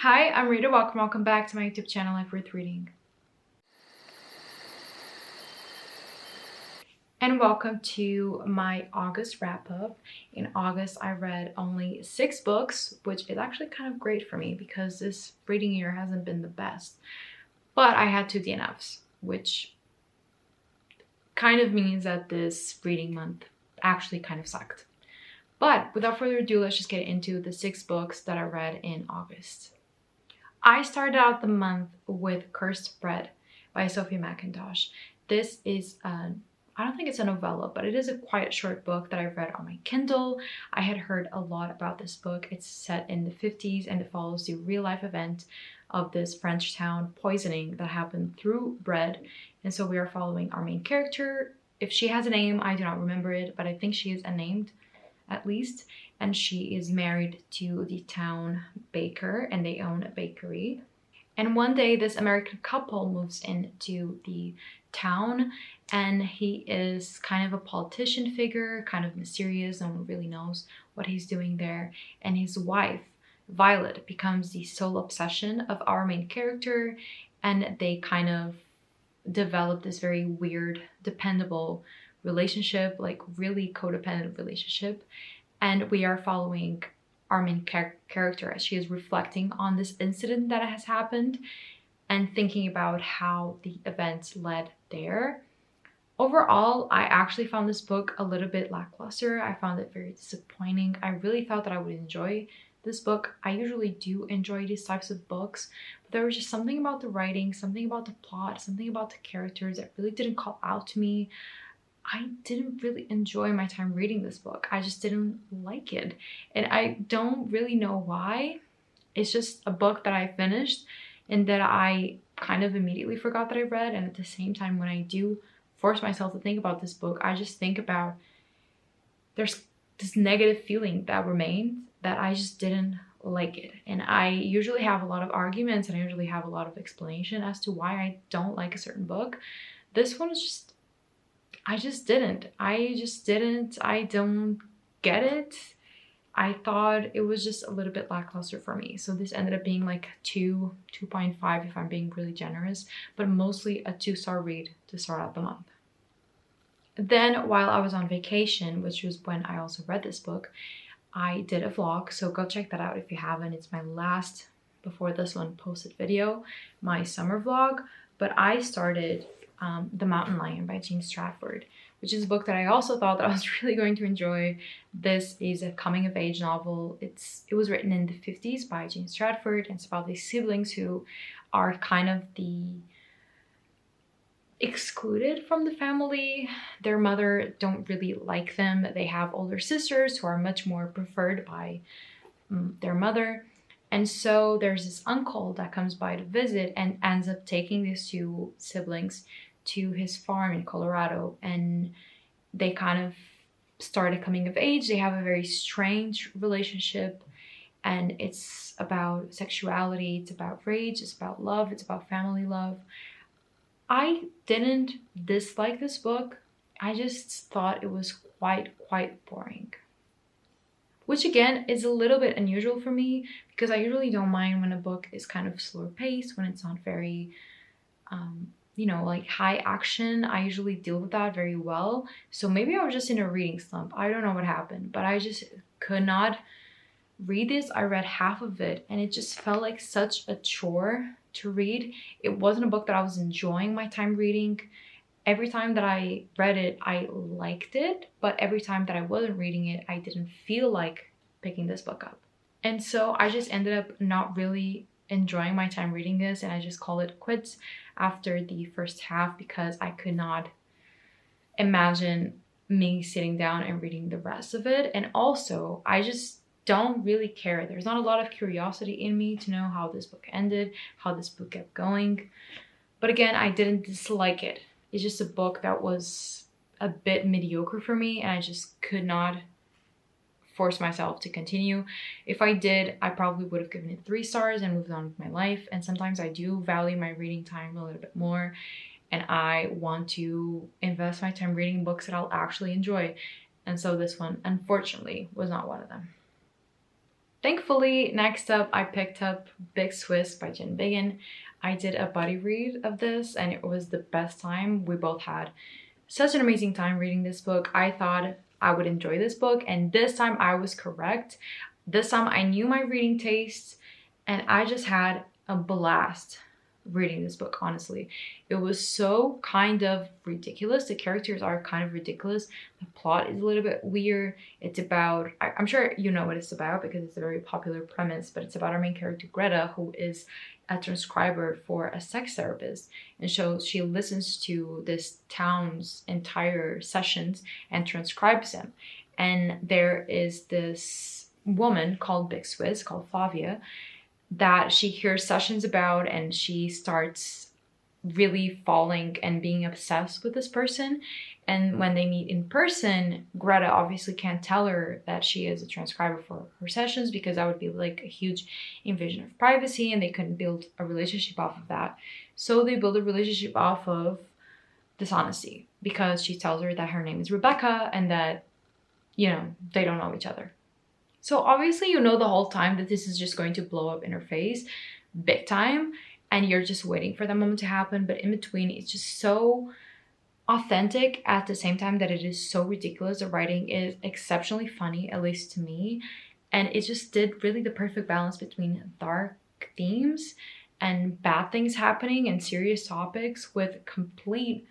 Hi, I'm Rita. Welcome back to my YouTube channel, Life Worth Reading. And welcome to my August wrap-up. In August, I read only 6 books, which is actually kind of great for me because this reading year hasn't been the best. But I had 2 DNFs, which kind of means that this reading month actually kind of sucked. But without further ado, let's just get into the 6 books that I read in August. I started out the month with Cursed Bread by Sophia McIntosh. This is I don't think it's a novella, but it is a quite short book that I read on my Kindle. I had heard a lot about this book. It's set in the 50s and it follows the real life event of this French town poisoning that happened through bread. And so we are following our main character. If she has a name, I do not remember it, but I think she is unnamed at least. And she is married to the town baker and they own a bakery. And one day this American couple moves into the town and he is kind of a politician figure, kind of mysterious. No one really knows what he's doing there. And his wife, Violet, becomes the sole obsession of our main character, and they kind of develop this very weird, dependable relationship, like really codependent relationship. And we are following our main character as she is reflecting on this incident that has happened and thinking about how the events led there. Overall, I actually found this book a little bit lackluster. I found it very disappointing. I really thought that I would enjoy this book. I usually do enjoy these types of books, but there was just something about the writing, something about the plot, something about the characters that really didn't call out to me. I didn't really enjoy my time reading this book. I just didn't like it. And I don't really know why. It's just a book that I finished and that I kind of immediately forgot that I read. And at the same time, when I do force myself to think about this book, I just think about there's this negative feeling that remains that I just didn't like it. And I usually have a lot of arguments and I usually have a lot of explanation as to why I don't like a certain book. This one is just I don't get it. I thought it was just a little bit lackluster for me. So this ended up being like 2.5 if I'm being really generous, but mostly a 2-star read to start out the month. Then while I was on vacation, which was when I also read this book, I did a vlog. So go check that out if you haven't. It's my last, before this one, posted video, my summer vlog. But I started The Mountain Lion by Jean Stratford, which is a book that I also thought that I was really going to enjoy. This is a coming-of-age novel. It was written in the 50s by Jean Stratford, and it's about these siblings who are kind of the excluded from the family. Their mother don't really like them. They have older sisters who are much more preferred by their mother. And so there's this uncle that comes by to visit and ends up taking these 2 siblings to his farm in Colorado, and they kind of started coming of age. They have a very strange relationship, and it's about sexuality, it's about rage, it's about love, it's about family love. I didn't dislike this book. I just thought it was quite boring. Which again is a little bit unusual for me because I usually don't mind when a book is kind of slower paced, when it's not very like high action. I usually deal with that very well. So maybe I was just in a reading slump. I don't know what happened, but I just could not read this. I read half of it and it just felt like such a chore to read. It wasn't a book that I was enjoying my time reading. Every time that I read it, I liked it, but every time that I wasn't reading it, I didn't feel like picking this book up. And so I just ended up not really enjoying my time reading this, and I just called it quits after the first half because I could not imagine me sitting down and reading the rest of it. And also, I just don't really care. There's not a lot of curiosity in me to know how this book ended, how this book kept going. But again, I didn't dislike it. It's just a book that was a bit mediocre for me, and I just could not force myself to continue. If I did, I probably would have given it 3 stars and moved on with my life. And sometimes I do value my reading time a little bit more, and I want to invest my time reading books that I'll actually enjoy. And so this one, unfortunately, was not one of them. Thankfully, next up, I picked up Big Swiss by Jen Biggin. I did a buddy read of this and it was the best time. We both had such an amazing time reading this book. I thought I would enjoy this book, and this time I was correct. This time I knew my reading tastes and I just had a blast reading this book, honestly. It was so kind of ridiculous. The characters are kind of ridiculous. The plot is a little bit weird. It's about, I'm sure you know what it's about because it's a very popular premise, but it's about our main character Greta, who is a transcriber for a sex therapist. And so she listens to this town's entire sessions and transcribes them. And there is this woman called Big Swiss, called Flavia, that she hears sessions about, and she starts really falling and being obsessed with this person. And when they meet in person, Greta obviously can't tell her that she is a transcriber for her sessions because that would be like a huge invasion of privacy and they couldn't build a relationship off of that. So they build a relationship off of dishonesty because she tells her that her name is Rebecca and that, you know, they don't know each other. So obviously you know the whole time that this is just going to blow up in her face big time and you're just waiting for that moment to happen. But in between, it's just so authentic at the same time that it is so ridiculous. The writing is exceptionally funny, at least to me. And it just did really the perfect balance between dark themes and bad things happening and serious topics with complete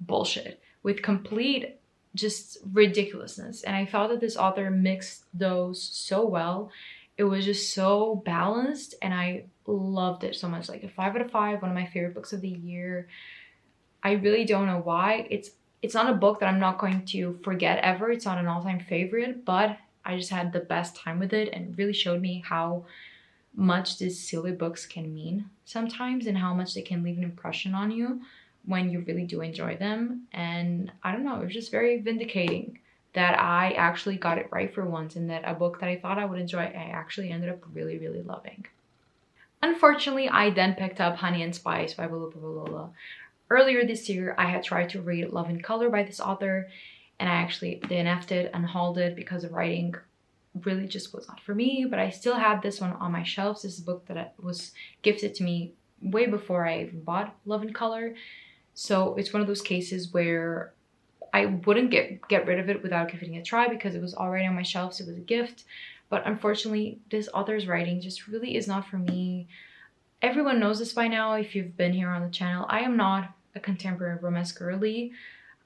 bullshit, with complete just ridiculousness. And I thought that this author mixed those so well. It was just so balanced and I loved it so much. Like a 5 out of 5, one of my favorite books of the year. I really don't know why. It's not a book that I'm not going to forget ever. It's not an all-time favorite, but I just had the best time with it and really showed me how much these silly books can mean sometimes and how much they can leave an impression on you when you really do enjoy them. And I don't know, it was just very vindicating that I actually got it right for once and that a book that I thought I would enjoy, I actually ended up really, really loving. Unfortunately, I then picked up Honey and Spice by Willow Pavlola. Earlier this year, I had tried to read Love in Color by this author and I actually DNF'd it and hauled it because the writing really just was not for me, but I still had this one on my shelves. This is a book that was gifted to me way before I even bought Love in Color. So it's one of those cases where I wouldn't get rid of it without giving it a try because it was already on my shelves. It was a gift. But unfortunately, this author's writing just really is not for me. Everyone knows this by now if you've been here on the channel. I am not a contemporary romance girly.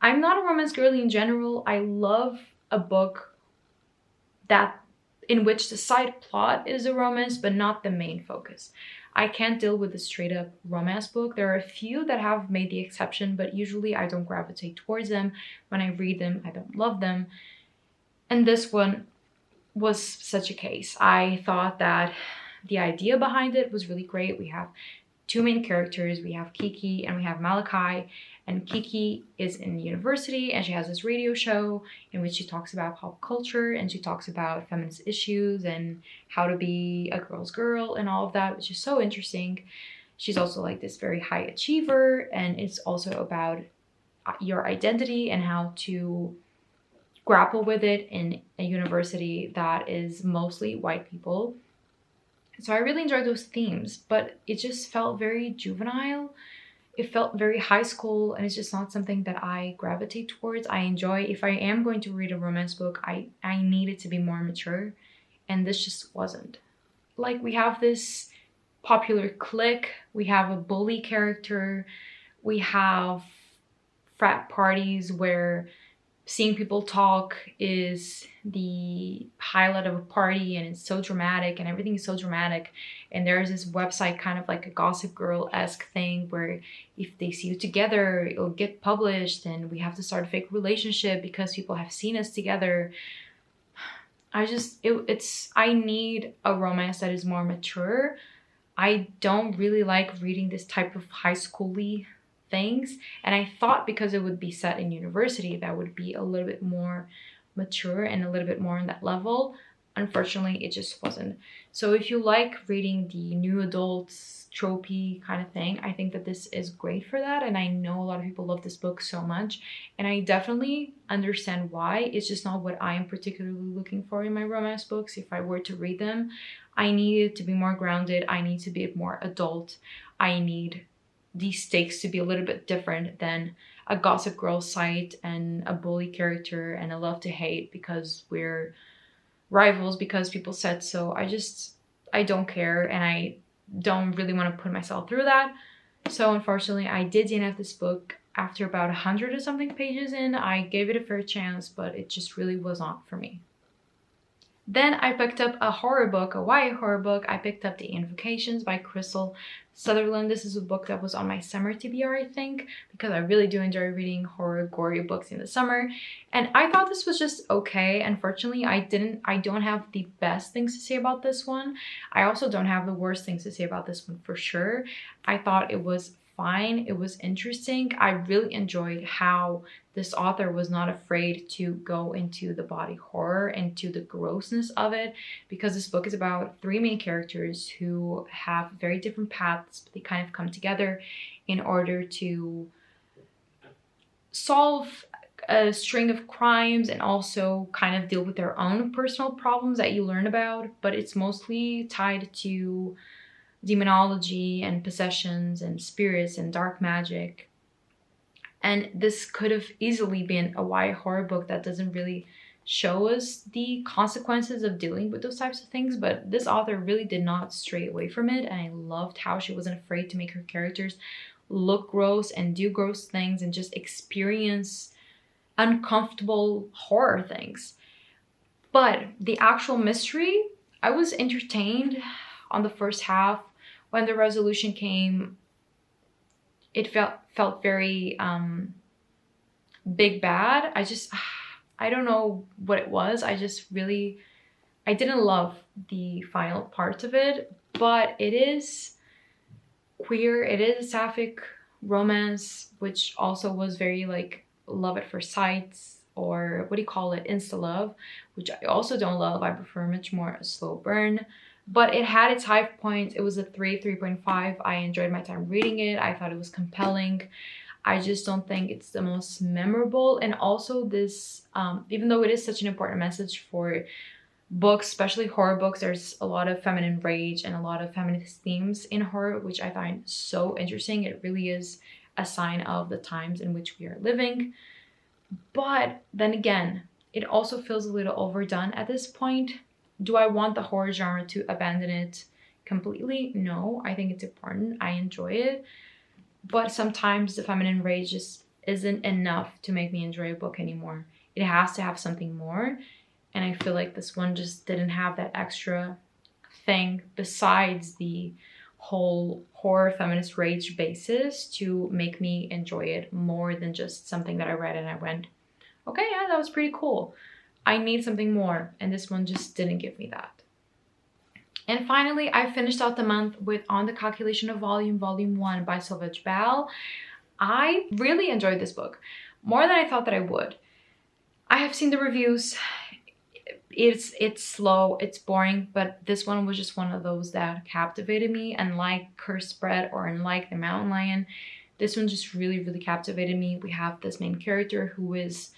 I'm not a romance girly in general. I love a book that in which the side plot is a romance, but not the main focus. I can't deal with a straight up romance book. There are a few that have made the exception, but usually I don't gravitate towards them. When I read them, I don't love them. And this one was such a case. I thought that the idea behind it was really great. We have two main characters. We have Kiki and we have Malachi. And Kiki is in university and she has this radio show in which she talks about pop culture and she talks about feminist issues and how to be a girl's girl and all of that, which is so interesting. She's also like this very high achiever and it's also about your identity and how to grapple with it in a university that is mostly white people. So I really enjoyed those themes, but it just felt very juvenile. It felt very high school and it's just not something that I gravitate towards. I enjoy, if I am going to read a romance book, I need it to be more mature and this just wasn't. Like we have this popular clique, we have a bully character, we have frat parties where seeing people talk is the highlight of a party and it's so dramatic and everything is so dramatic. And there's this website kind of like a Gossip Girl-esque thing where if they see you together, it'll get published and we have to start a fake relationship because people have seen us together. I need a romance that is more mature. I don't really like reading this type of high school-y things, and I thought because it would be set in university that would be a little bit more mature and a little bit more on that level. unfortunately it just wasn't. So if you like reading the new adults tropey kind of thing, I think that this is great for that. And I know a lot of people love this book so much, and I definitely understand why. It's just not what I am particularly looking for in my romance books. If I were to read them, I need it to be more grounded, I need to be more adult, I need these stakes to be a little bit different than a Gossip Girl site and a bully character and a love to hate because we're rivals because people said so. I don't care, and I don't really want to put myself through that. So unfortunately, I did DNF this book after about 100 or something pages in. I gave it a fair chance, but it just really was not for me. Then I picked up a horror book, a YA horror book. I picked up The Invocations by Crystal Sutherland. This is a book that was on my summer TBR, I think, because I really do enjoy reading horror, gory books in the summer. And I thought this was just okay. Unfortunately, I don't have the best things to say about this one. I also don't have the worst things to say about this one for sure. I thought it was fine. It was interesting. I really enjoyed how this author was not afraid to go into the body horror and to the grossness of it, because this book is about three main characters who have very different paths, but they kind of come together in order to solve a string of crimes and also kind of deal with their own personal problems that you learn about, but it's mostly tied to demonology and possessions and spirits and dark magic. And this could have easily been a YA horror book that doesn't really show us the consequences of dealing with those types of things, but this author really did not stray away from it, and I loved how she wasn't afraid to make her characters look gross and do gross things and just experience uncomfortable horror things. But the actual mystery, I was entertained on the first half. When the resolution came, it felt very big bad. I don't know what it was. I didn't love the final part of it, but it is queer. It is a sapphic romance, which also was very like love at first sight, or what do you call it, insta love, which I also don't love. I prefer much more a slow burn. But it had its high points. It was a 3.5. I enjoyed my time reading it. I thought it was compelling. I just don't think it's the most memorable. And also this, even though it is such an important message for books, especially horror books, there's a lot of feminine rage and a lot of feminist themes in horror, which I find so interesting. It really is a sign of the times in which we are living. But then again, it also feels a little overdone at this point. Do I want the horror genre to abandon it completely? No, I think it's important. I enjoy it. But sometimes the feminine rage just isn't enough to make me enjoy a book anymore. It has to have something more. And I feel like this one just didn't have that extra thing besides the whole horror feminist rage basis to make me enjoy it more than just something that I read and I went, okay, yeah, that was pretty cool. I need something more, and this one just didn't give me that. And finally, I finished out the month with On the Calculation of Volume, Volume 1 by Sauvage Bal. I really enjoyed this book, more than I thought that I would. I have seen the reviews. It's slow, it's boring, but this one was just one of those that captivated me. And like Cursed Bread or unlike The Mountain Lion, this one just really, really captivated me. We have this main character who is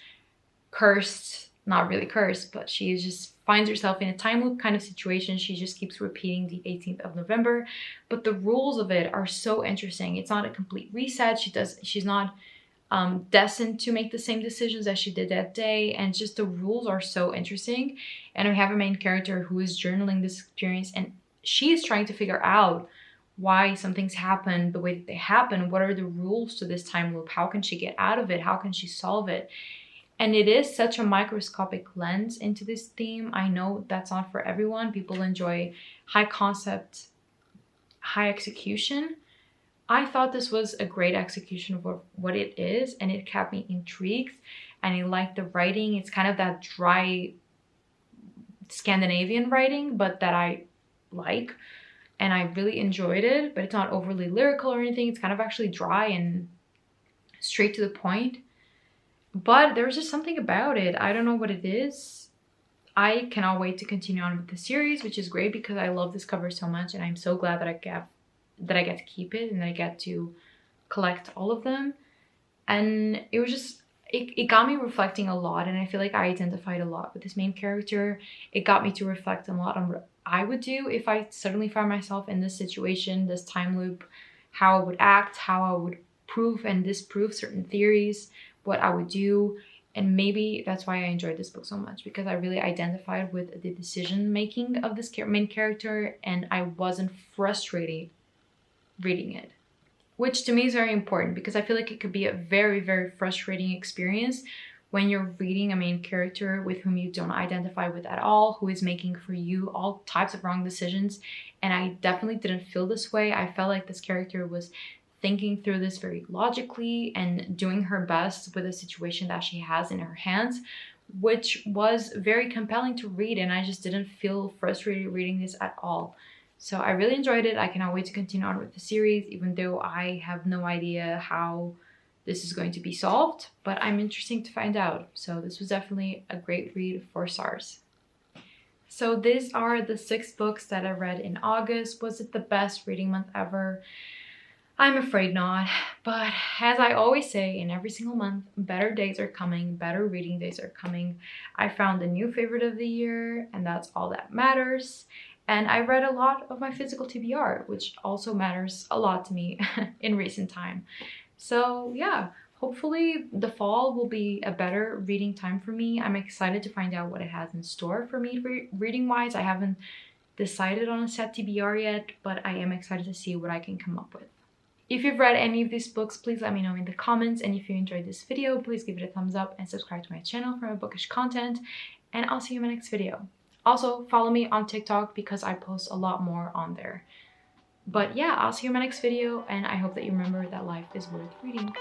cursed, not really cursed, but she just finds herself in a time loop kind of situation. She just keeps repeating the 18th of November, but the rules of it are so interesting. It's not a complete reset. She's not destined to make the same decisions as she did that day, and just the rules are so interesting. And we have a main character who is journaling this experience, and she is trying to figure out why some things happen the way that they happen. What are the rules to this time loop? How can she get out of it? How can she solve it? And it is such a microscopic lens into this theme. I know that's not for everyone. People enjoy high concept, high execution. I thought this was a great execution of what it is, and it kept me intrigued, and I liked the writing. It's kind of that dry Scandinavian writing, but that I like, and I really enjoyed it, but it's not overly lyrical or anything. It's kind of actually dry and straight to the point. But there's just something about it. I don't know what it is. I cannot wait to continue on with the series, which is great because I love this cover so much, and I'm so glad that I get to keep it and that I get to collect all of them. And it was just it got me reflecting a lot, and I feel like I identified a lot with this main character. It got me to reflect a lot on what I would do if I suddenly found myself in this situation, this time loop, how I would act, how I would prove and disprove certain theories, what I would do. And maybe that's why I enjoyed this book so much, because I really identified with the decision making of this main character, and I wasn't frustrated reading it, which to me is very important because I feel like it could be a very, very frustrating experience when you're reading a main character with whom you don't identify with at all, who is making for you all types of wrong decisions. And I definitely didn't feel this way. I felt like this character was thinking through this very logically and doing her best with the situation that she has in her hands, which was very compelling to read, and I just didn't feel frustrated reading this at all. So I really enjoyed it. I cannot wait to continue on with the series, even though I have no idea how this is going to be solved, but I'm interested to find out. So this was definitely a great read for SARS. So these are the 6 books that I read in August. Was it the best reading month ever? I'm afraid not, but as I always say, in every single month, better days are coming, better reading days are coming. I found a new favorite of the year, and that's all that matters. And I read a lot of my physical TBR, which also matters a lot to me in recent time. So yeah, hopefully the fall will be a better reading time for me. I'm excited to find out what it has in store for me reading-wise. I haven't decided on a set TBR yet, but I am excited to see what I can come up with. If you've read any of these books, please let me know in the comments. And if you enjoyed this video, please give it a thumbs up and subscribe to my channel for more bookish content. And I'll see you in my next video. Also, follow me on TikTok because I post a lot more on there. But yeah, I'll see you in my next video, and I hope that you remember that life is worth reading.